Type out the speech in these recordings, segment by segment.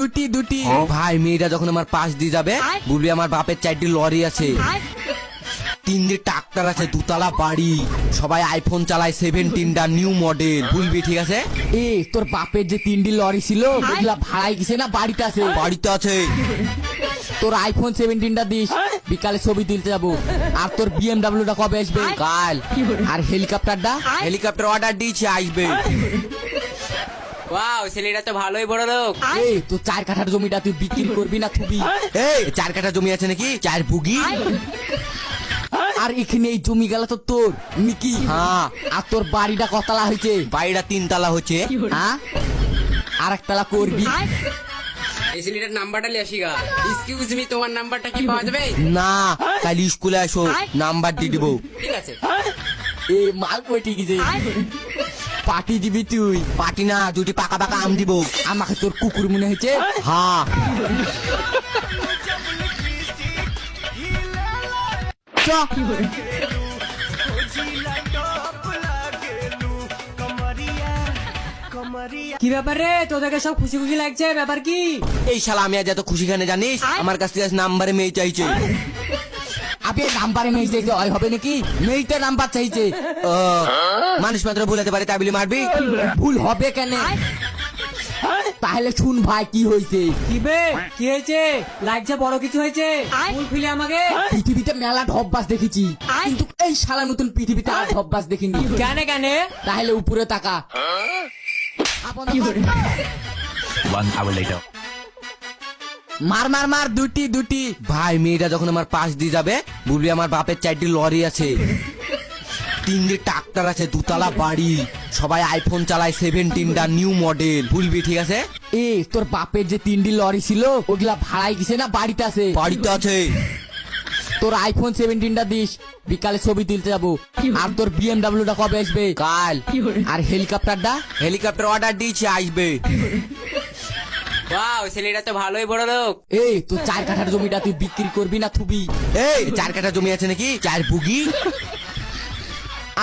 দুটি দুটি ভাই মেয়েটা যখন আমার পাশ দিয়ে যাবে বলবি আমার বাপের 4টি লরি আছে, 3টি ট্রাক্টর আছে, 2তলা বাড়ি, সবাই আইফোন চালায় 17টা নিউ মডেল, বলবি ঠিক আছে? এ তোর বাপের যে 3টি লরি ছিল ওগুলা ভাড়াই গেছে না বাড়িতে আছে? বাড়িতে আছে। তোর আইফোন 17টা দিস, বিকালে ছবি তুলতে যাবো। আর তোর বিএমডাব্লিউটা কবে আসবে? কাল। আর হেলিকপ্টারটা? হেলিকপ্টার অর্ডার দিয়েছি, আসবে। ওয়াও, ছেলেটা তো ভালোই বড় লোক। এই তোর 4 কাঠার জমিটা তুই বিক্রি করবি না থুবি? এই 4 কাঠা জমি আছে নাকি? 4 বুগি। আর এখানে এই জমি গেল তো তোর মিকি। হ্যাঁ। আর তোর বাড়িটা কতলা হয়েছে? বাড়িটা 3তলা হচ্ছে। হ্যাঁ, আর একতলা করবি? এই ছেলেটার নাম্বারটা লিয়ে আসি গা। এক্সকিউজ মি, তোমার নাম্বারটা কি পাওয়া যাবে? না, কাল স্কুলে আসো, নাম্বার দিয়ে দিব। ঠিক আছে। এ মাল পটি গেছে। পার্টি দিবি তুই? পাটি না, 2টি পাকা পাকা আম দিব। আমাকে তোর কুকুর মনে হয়েছে? হ্যাঁ। চ। কি ব্যাপার রে, তোদেরকে সব খুশি খুশি লাগছে, ব্যাপার কি? এই শালা আমি আজ এত খুশি খানে জানিস? আমার কাছ থেকে আজ নাম্বারে মেয়ে চাইছে। আপনি নাম্বারে মেয়ে চাইছে হয় হবে নাকি? মেয়েতে নাম্বার চাইছে। ও, মানুষ মাত্র ভুলাতে পারে তাই বলে মারবি? ভুল হবে কেন? তাহলে শুন ভাই কি হয়েছে। কি বে, কি হয়েছে? লাগছে বড় কিছু হয়েছে? ফুল ফিলে আমাকে। পৃথিবীতে মেলা ঢপবাস দেখেছি, কিন্তু এই শালার মতন পৃথিবীতে আর ঢপবাস দেখিনি। কেন কেন? তাহলে উপরে তাকা। মার মার মার, দুটি দুটি। ভাই মেয়েটা যখন আমার পাশ দিয়ে যাবে বলবি আমার বাপের 4টি লরি আছে, 3টি ট্রাক্টর আছে, 2তলা বাড়ি, সবাই আইফোন চালায় 17টা নিউ মডেল, বলবি ঠিক আছে? এ তোর বাপের যে 3টি লরি ছিল ওগুলা ভাড়াই গেছে না বাড়িতে আছে? বাড়িতে আছে। তোর আইফোন 17টা দিস, বিকালে ছবি তুলতে যাবো। আর তোর বিএমডাব্লিউটা কবে আসবে? কাল। আর হেলিকপ্টারটা? হেলিকপ্টার অর্ডার দিয়েছি, আসবে। ওয়াও, ছেলেটা তো ভালোই বড় লোক। এই তোর 4 কাঠার জমিটা তুই বিক্রি করবি না থুবি? এই 4 কাঠা জমি আছে নাকি? 4 বুগি।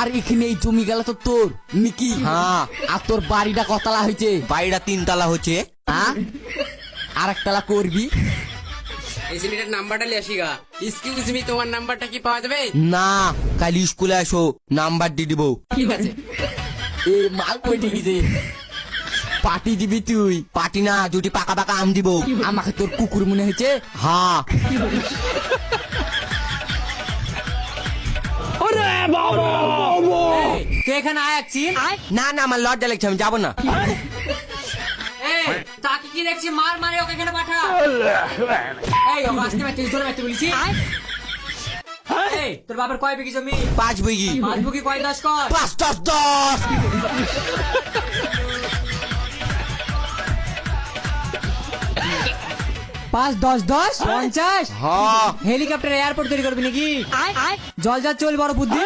আর এখানে এই জমি গেল তো তোর মিকি। হ্যাঁ। আর তোর বাড়িটা কতলা হয়েছে? বাড়িটা 3তলা হচ্ছে। হ্যাঁ, আর একতলা করবি? এই ছেলেটার নাম্বারটা লিয়ে আসি গা। এক্সকিউজ মি, তোমার নাম্বারটা কি পাওয়া যাবে? না, কাল স্কুলে আসো, নাম্বার দিয়ে দিব। ঠিক আছে। এ মাল পটি গেছে। পার্টি দিবি তুই? পাটি না, 2টি পাকা পাকা আম দিব। আমাকে তোর কুকুর মনে হয়েছে? হ্যাঁ। তুই এখানে আয় একছি। না না, আমার লজ্জা লাগছে, আমি যাবো না। এই, তাকে কি দেখছি? মার মারে ওকে এখানে পাঠা। এই ওকে আসতে মারতে জোরে মারতে বলেছি। এই, তোর বাবার কয় বিঘি জমি? 5 বিঘি। 5 বিঘি কয় 10 কর? 5 10 10। 5 10 10 50। হ্যাঁ। হেলিকপ্টার এয়ারপোর্ট তৈরি করবি নাকি? জল যা চল, বড় বুদ্ধি।